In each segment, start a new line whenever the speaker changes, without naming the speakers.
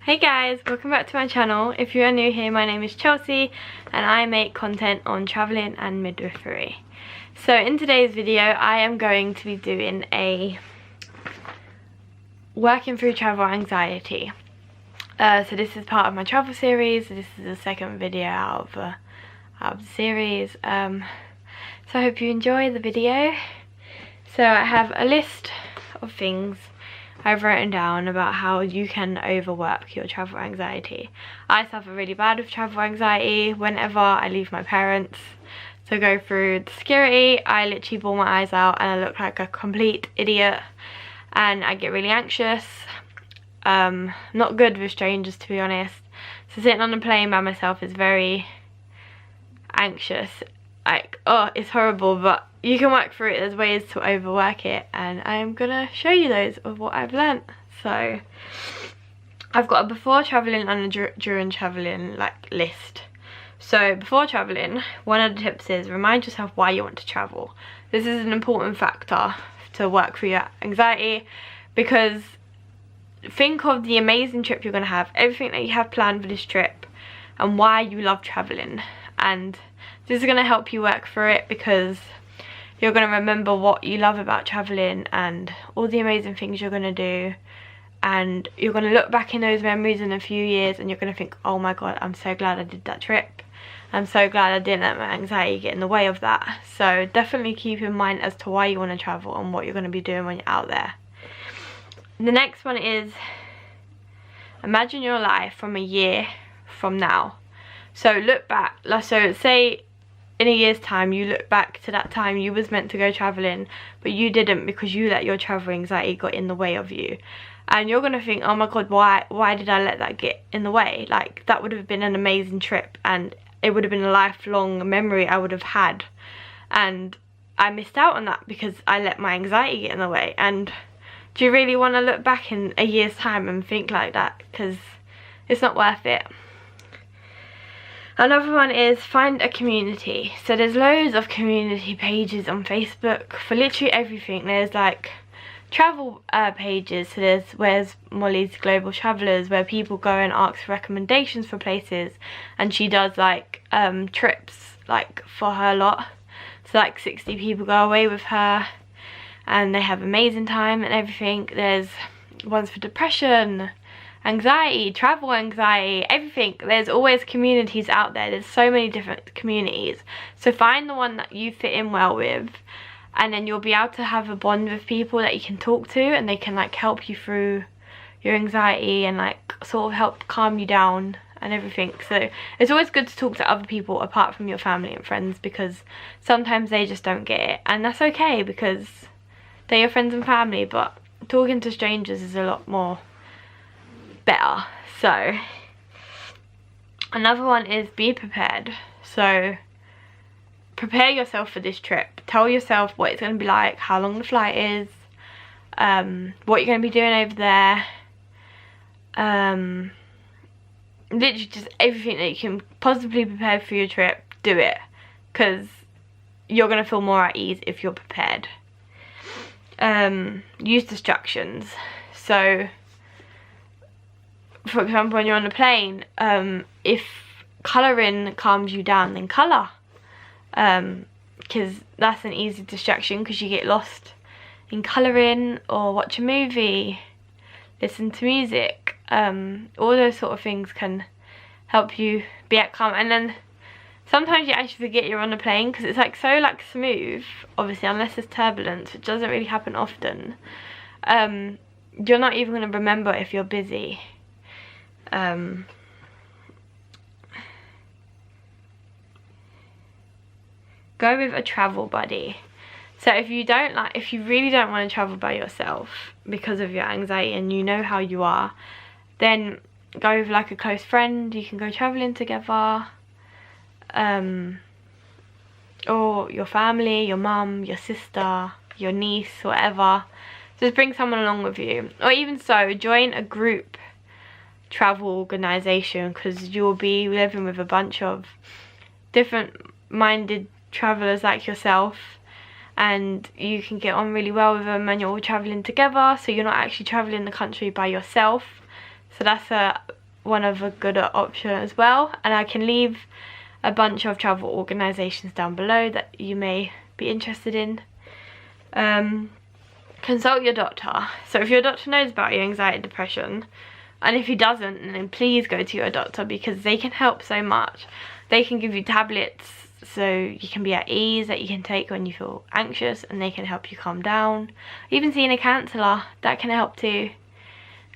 Hey guys, welcome back to my channel. If you are new here, my name is Chelsea and I make content on travelling and midwifery. So in today's video I am going to be doing a working through travel anxiety. So this is part of my travel series. This is the second video out of the series. So I hope you enjoy the video. So I have a list of things I've written down about how you can overwork your travel anxiety. I suffer really bad with travel anxiety. Whenever I leave my parents to go through the security, I literally bawl my eyes out and I look like a complete idiot and I get really anxious. Not good with strangers, to be honest. So sitting on a plane by myself is very anxious. Like, oh, it's horrible, but you can work through it. There's ways to overwork it and I'm gonna show you those of what I've learnt. So I've got a before travelling and a during travelling list. So before travelling, one of the tips is remind yourself why you want to travel. This is an important factor to work through your anxiety, because think of the amazing trip you're gonna have, everything that you have planned for this trip and why you love travelling, and this is going to help you work through it because you're going to remember what you love about travelling and all the amazing things you're going to do, and you're going to look back in those memories in a few years and you're going to think, oh my god, I'm so glad I did that trip. I'm so glad I didn't let my anxiety get in the way of that. So definitely keep in mind as to why you want to travel and what you're going to be doing when you're out there. The next one is imagine your life from a year from now. So look back, so say in a year's time you look back to that time you was meant to go travelling but you didn't because you let your travel anxiety got in the way of you, and you're gonna think, oh my god, why did I let that get in the way? Like, that would have been an amazing trip and it would have been a lifelong memory I would have had, and I missed out on that because I let my anxiety get in the way. And do you really want to look back in a year's time and think like that? Because it's not worth it. Another one is find a community. So there's loads of community pages on Facebook for literally everything. There's like travel pages, so there's Where's Molly's Global Travellers, where people go and ask for recommendations for places, and she does like trips like for her lot. So like 60 people go away with her and they have amazing time and everything. There's ones for depression, anxiety, travel anxiety, everything. There's always communities out there. There's so many different communities. So find the one that you fit in well with, and then you'll be able to have a bond with people that you can talk to and they can like help you through your anxiety and like sort of help calm you down and everything. So it's always good to talk to other people apart from your family and friends, because sometimes they just don't get it, and that's okay because they're your friends and family, but talking to strangers is a lot more better. So another one is be prepared. So prepare yourself for this trip. Tell yourself what it's going to be like, how long the flight is, what you're going to be doing over there, literally just everything that you can possibly prepare for your trip. Do it, because you're going to feel more at ease if you're prepared. Use distractions. So for example, when you're on a plane, if colouring calms you down, then colour, because that's an easy distraction because you get lost in colouring, or watch a movie, listen to music. All those sort of things can help you be at calm. And then sometimes you actually forget you're on a plane because it's like so like smooth, obviously, unless there's turbulence, which doesn't really happen often. You're not even going to remember if you're busy. Go with a travel buddy. So if you really don't want to travel by yourself because of your anxiety and you know how you are, then go with like a close friend. You can go traveling together, or your family, your mum, your sister, your niece, whatever. Just bring someone along with you, or even so, join a group travel organisation, because you'll be living with a bunch of different minded travellers like yourself, and you can get on really well with them and you're all travelling together, so you're not actually travelling the country by yourself. so that's one of a good option as well. And I can leave a bunch of travel organisations down below that you may be interested in. Consult your doctor. So if your doctor knows about your anxiety and depression, and if he doesn't, then please go to your doctor, because they can help so much. They can give you tablets so you can be at ease, that you can take when you feel anxious, and they can help you calm down. Even seeing a counsellor, that can help too.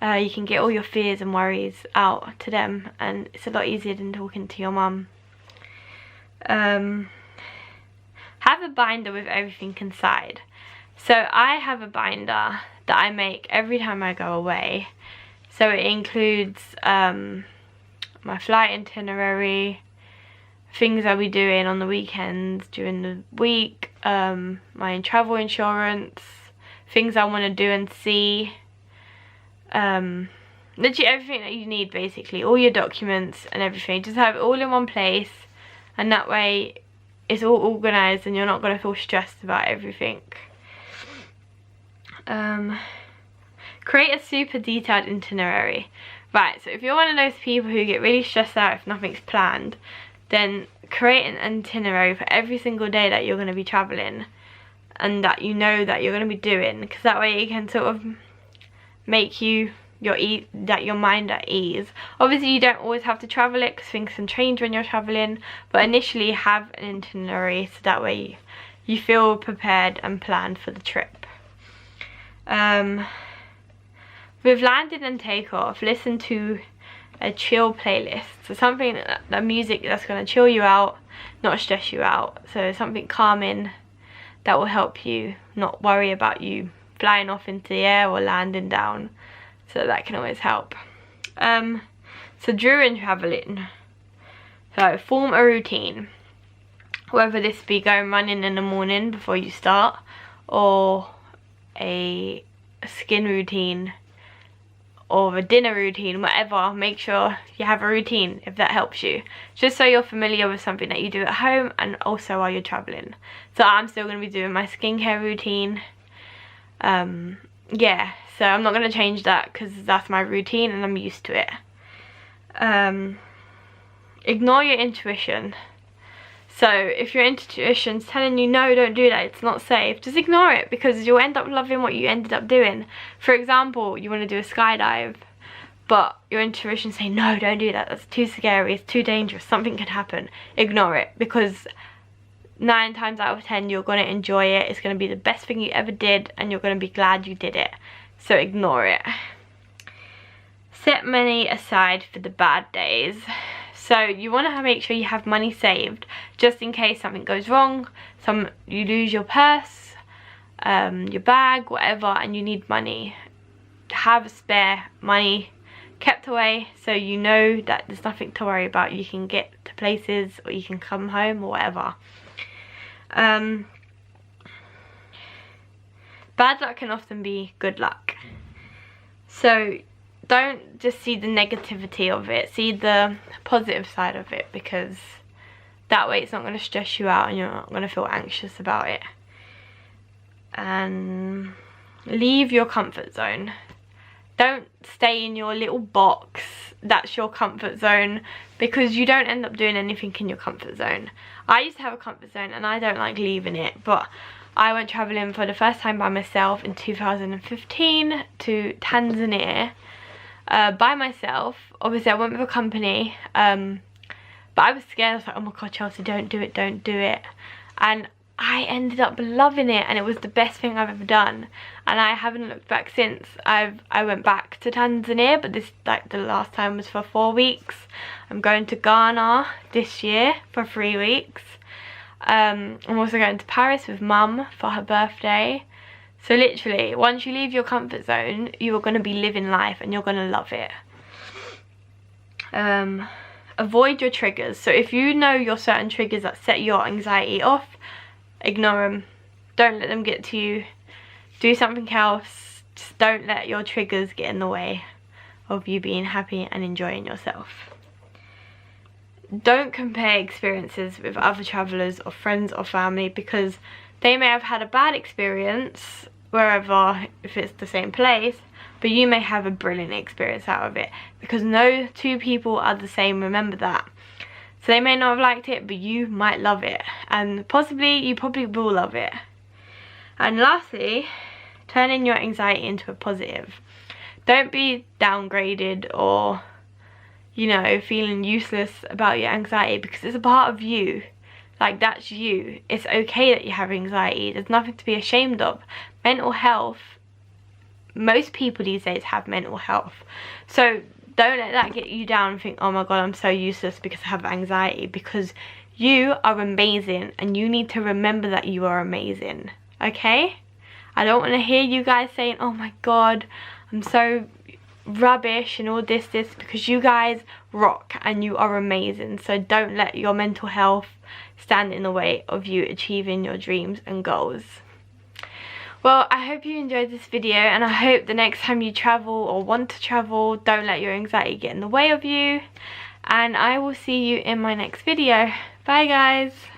You can get all your fears and worries out to them, and it's a lot easier than talking to your mum. Have a binder with everything inside. So I have a binder that I make every time I go away. So it includes my flight itinerary, things I'll be doing on the weekends, during the week, my travel insurance, things I want to do and see, literally everything that you need, basically, all your documents and everything. Just have it all in one place, and that way it's all organised and you're not going to feel stressed about everything. Create a super detailed itinerary. Right, so if you're one of those people who get really stressed out if nothing's planned, then create an itinerary for every single day that you're going to be travelling, and that you know that you're going to be doing, because that way it can sort of make your mind at ease. Obviously you don't always have to travel it, because things can change when you're travelling, but initially have an itinerary so that way you feel prepared and planned for the trip. With landing and takeoff, listen to a chill playlist. So something, that music that's going to chill you out, not stress you out. So something calming that will help you not worry about you flying off into the air or landing down. So that can always help. So during travelling, so form a routine. Whether this be going running in the morning before you start, or a skin routine, or a dinner routine, whatever. Make sure you have a routine if that helps you, just so you're familiar with something that you do at home and also while you're traveling. So I'm still going to be doing my skincare routine. Yeah, so I'm not going to change that because that's my routine and I'm used to it. Ignore your intuition. So if your intuition's telling you no, don't do that, it's not safe, just ignore it, because you'll end up loving what you ended up doing. For example, you want to do a skydive, but your intuition's saying no, don't do that, that's too scary, it's too dangerous, something could happen. Ignore it, because 9 times out of 10 you're going to enjoy it. It's going to be the best thing you ever did, and you're going to be glad you did it. So ignore it. Set money aside for the bad days. So you want to make sure you have money saved, just in case something goes wrong, you lose your purse, your bag, whatever, and you need money. Have spare money kept away, so you know that there's nothing to worry about. You can get to places, or you can come home, or whatever. Bad luck can often be good luck. So don't just see the negativity of it, see the positive side of it, because that way it's not going to stress you out and you're not going to feel anxious about it. And leave your comfort zone. Don't stay in your little box that's your comfort zone, because you don't end up doing anything in your comfort zone. I used to have a comfort zone and I don't like leaving it, but I went travelling for the first time by myself in 2015 to Tanzania. By myself. Obviously I went with a company, but I was scared. I was like, oh my god, Chelsea, don't do it, don't do it. And I ended up loving it, and it was the best thing I've ever done, and I haven't looked back since. I went back to Tanzania, but this, like, the last time was for 4 weeks. I'm going to Ghana this year for 3 weeks. I'm also going to Paris with Mum for her birthday. So literally, once you leave your comfort zone, you are going to be living life and you're going to love it. Avoid your triggers. So if you know your certain triggers that set your anxiety off, ignore them. Don't let them get to you. Do something else. Just don't let your triggers get in the way of you being happy and enjoying yourself. Don't compare experiences with other travellers or friends or family, because they may have had a bad experience wherever, if it's the same place, but you may have a brilliant experience out of it, because no two people are the same, remember that. So they may not have liked it, but you might love it, and you probably will love it. And lastly, turning your anxiety into a positive. Don't be downgraded or, you know, feeling useless about your anxiety, because it's a part of you. Like, that's you. It's okay that you have anxiety. There's nothing to be ashamed of. Mental health, most people these days have mental health. So don't let that get you down and think, oh my god, I'm so useless because I have anxiety, because you are amazing and you need to remember that you are amazing, okay? I don't want to hear you guys saying, oh my god, I'm so rubbish and all this, because you guys rock and you are amazing. So don't let your mental health stand in the way of you achieving your dreams and goals. Well, I hope you enjoyed this video, and I hope the next time you travel or want to travel, don't let your anxiety get in the way of you. And I will see you in my next video. Bye guys.